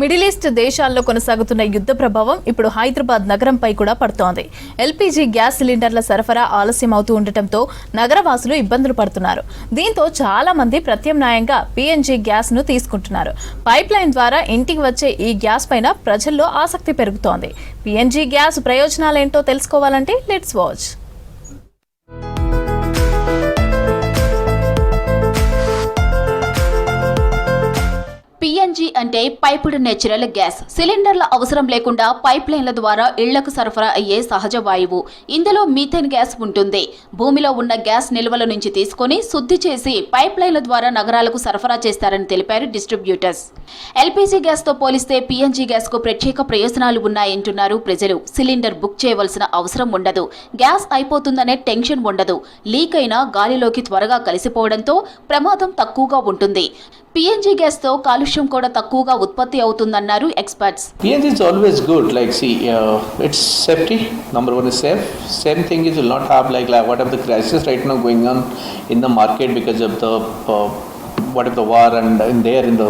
Middle east దేశాల్లో కొనసాగుతున్న యుద్ధ ప్రభావం ఇప్పుడు హైదరాబాద్ నగరంపై కూడా పడుతోంది. ఎల్పీజీ గ్యాస్ సిలిండర్ల సరఫరా ఆలస్యం అవుతూ ఉండటంతో నగరవాసులు ఇబ్బందులు పడుతున్నారు. దీంతో చాలా మంది ప్రత్యామ్నాయంగా పీఎన్జీ గ్యాస్ ను తీసుకుంటున్నారు. పైప్ లైన్ ద్వారా ఇంటికి వచ్చే ఈ గ్యాస్ పైన ప్రజల్లో ఆసక్తి పెరుగుతోంది. పీఎన్జీ గ్యాస్ ప్రయోజనాలేంటో తెలుసుకోవాలంటే లెట్స్ వాచ్. పీఎన్జీ అంటే పైపుడ్ నేచురల్ గ్యాస్. సిలిండర్ల అవసరం లేకుండా పైప్ లైన్ల ద్వారా ఇళ్లకు సరఫరా అయ్యే సహజ వాయువు. ఇందులో మీథేన్ గ్యాస్ ఉంటుంది. భూమిలో ఉన్న గ్యాస్ నిల్వల నుంచి తీసుకొని శుద్ధి చేసి పైప్ లైన్ల ద్వారా నగరాలకు సరఫరా చేస్తారని తెలిపారు డిస్ట్రిబ్యూటర్స్. ఎల్పీజీ గ్యాస్ తో పోలిస్తే పీఎన్జీ గ్యాస్ కు ప్రత్యేక ప్రయోజనాలు ఉన్నాయంటున్నారు ప్రజలు. సిలిండర్ బుక్ చేయవలసిన అవసరం ఉండదు. గ్యాస్ అయిపోతుందనే టెన్షన్ ఉండదు. లీక్ అయినా గాలిలోకి త్వరగా కలిసిపోవడంతో ప్రమాదం తక్కువగా ఉంటుంది. పీఎన్జీ గ్యాస్ తో కాలుష్యం కూడా తక్కువగా ఉత్పత్తి అవుతుందన్నారు experts. PNG is always good. It's safety. Number one is safe. Same thing is will not have like what of the crisis right now going on in the market because of the what of the war and in the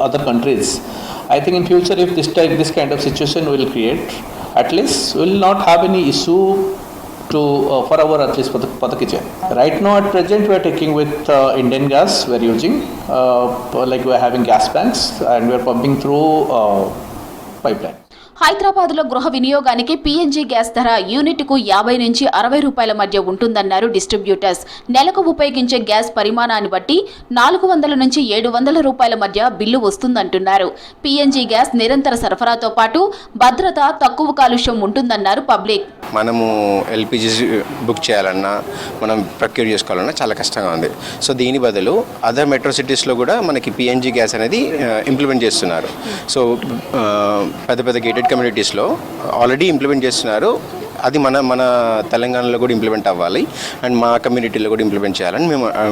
other countries. I think in future if this kind of situation will create, at least will not have any issue for our at least for the kitchen. Right now at present we are taking with Indian gas. We are using we are having gas banks and we are pumping through pipeline. హైదరాబాద్లో గృహ వినియోగానికి PNG gas ధర యూనిట్కు 50 నుంచి 60 రూపాయల మధ్య ఉంటుందన్నారు distributors. నెలకు ఉపయోగించే గ్యాస్ పరిమాణాన్ని బట్టి 400 నుంచి 700 రూపాయల మధ్య బిల్లు వస్తుందంటున్నారు. పీఎన్జీ గ్యాస్ నిరంతర సరఫరాతో పాటు భద్రత, తక్కువ కాలుష్యం ఉంటుందన్నారు పబ్లిక్. మనము ఎల్పిజి బుక్ చేయాలన్నా, మనం ప్రొక్యూర్ చేసుకోవాలన్నా చాలా కష్టంగా ఉంది. సో దీని బదులు అదర్ మెట్రో సిటీస్లో కూడా మనకి పీఎన్జీ గ్యాస్ అనేది ఇంప్లిమెంట్ చేస్తున్నారు. సో పెద్ద పెద్ద గేటెడ్ కమ్యూనిటీస్లో ఆల్రెడీ ఇంప్లిమెంట్ చేస్తున్నారు. అది మన తెలంగాణలో కూడా ఇంప్లిమెంట్ అవ్వాలి అండ్ మా కమ్యూనిటీలో కూడా ఇంప్లిమెంట్ చేయాలని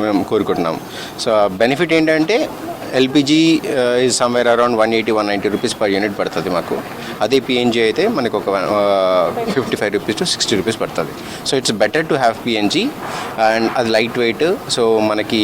మేము కోరుకుంటున్నాం. సో బెనిఫిట్ ఏంటంటే LPG is somewhere around 180-190 rupees per unit పడుతుంది మాకు. అదే పిఎన్జీ అయితే మనకు ఒక 55 రూపీస్ టు 60 రూపీస్ పడుతుంది. So it's better to have PNG and అది లైట్ వెయిట్. సో మనకి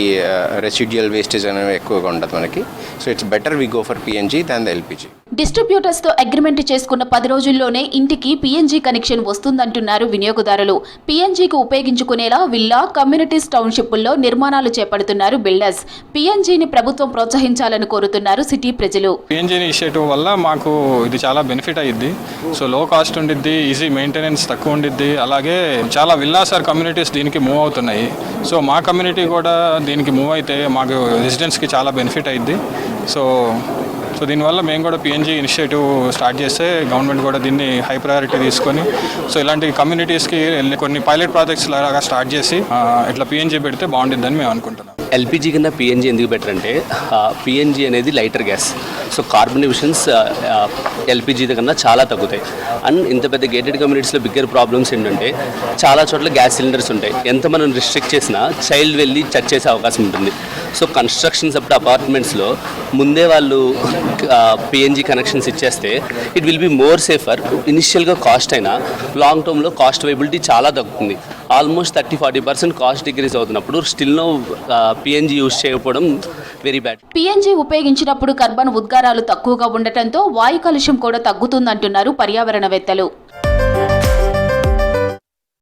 రెసిడ్యువల్ వేస్టేజ్ అనేవి ఎక్కువగా ఉండదు మనకి. So it's better we go for PNG than the LPG. Distributors తో అగ్రిమెంట్ చేసుకున్న 10 రోజుల్లోనే ఇంటికి పీఎన్జీ కనెక్షన్ వస్తుందంటున్నారు వినియోగదారులు. పీఎన్జీకి ఉపయోగించుకునేలా విల్లా, కమ్యూనిటీస్, టౌన్షిప్ల్లో నిర్మాణాలు చేపడుతున్నారు బిల్డర్స్. పీఎన్జీని ప్రభుత్వం ప్రోత్సహించాలని కోరుతున్నారు సిటీ ప్రజలు. పీఎన్జీ ఇనిషియేటివ్ వల్ల మాకు ఇది చాలా బెనిఫిట్ అయ్యిద్ది. సో లో కాస్ట్ ఉండిద్ది, ఈజీ మెయింటెనెన్స్ తక్కువ ఉండిద్ది. అలాగే చాలా విల్లాస్ ఆర్ కమ్యూనిటీస్ దీనికి మూవ్ అవుతున్నాయి. సో మా కమ్యూనిటీ కూడా దీనికి మూవ్ అయితే మాకు రెసిడెంట్స్కి చాలా బెనిఫిట్ అయ్యిద్ది. సో దీనివల్ల మేము కూడా పీఎన్జీ ఇనిషియేటివ్ స్టార్ట్ చేస్తే గవర్నమెంట్ కూడా దీన్ని హై ప్రయారిటీ తీసుకొని సో ఇలాంటి కమ్యూనిటీస్కి కొన్ని పైలట్ ప్రాజెక్ట్స్ లాగా స్టార్ట్ చేసి ఇట్లా పీఎన్జీ పెడితే బాగుంటుందని మేము అనుకుంటున్నాం. ఎల్పిజి కన్నా పీఎన్జీ ఎందుకు బెటర్ అంటే పీఎన్జీ అనేది lighter gas. So carbon emissions LPG కన్నా చాలా తగ్గుతాయి. అండ్ ఇంత పెద్ద గేటెడ్ కమ్యూనిటీస్లో బిగ్గర్ ప్రాబ్లమ్స్ ఏంటంటే చాలా చోట్ల గ్యాస్ సిలిండర్స్ ఉంటాయి. ఎంత మనం రిస్ట్రిక్ట్ చేసినా చైల్డ్ వెళ్ళి టచ్ చేసే అవకాశం ఉంటుంది. సో కన్స్ట్రక్షన్స్ అప్పుడు అపార్ట్మెంట్స్లో ముందే వాళ్ళు పిఎన్జీ కనెక్షన్స్ ఇచ్చేస్తే it will be more safer. ఇనిషియల్గా కాస్ట్ అయినా లాంగ్ టర్మ్లో కాస్ట్ వైబిలిటీ చాలా తగ్గుతుంది. ఆల్మోస్ట్ 30-40% కాస్ట్ డిక్రీజ్ అవుతున్నప్పుడు స్టిల్ పిఎన్జీ యూజ్ చేయకపోవడం వెరీ బ్యాడ్. పిఎన్జీ ఉపయోగించినప్పుడు కార్బన్ ఉద్గారాలు తక్కువగా ఉండటంతో వాయు కాలుష్యం కూడా తగ్గుతుందంటున్నారు పర్యావరణవేత్తలు.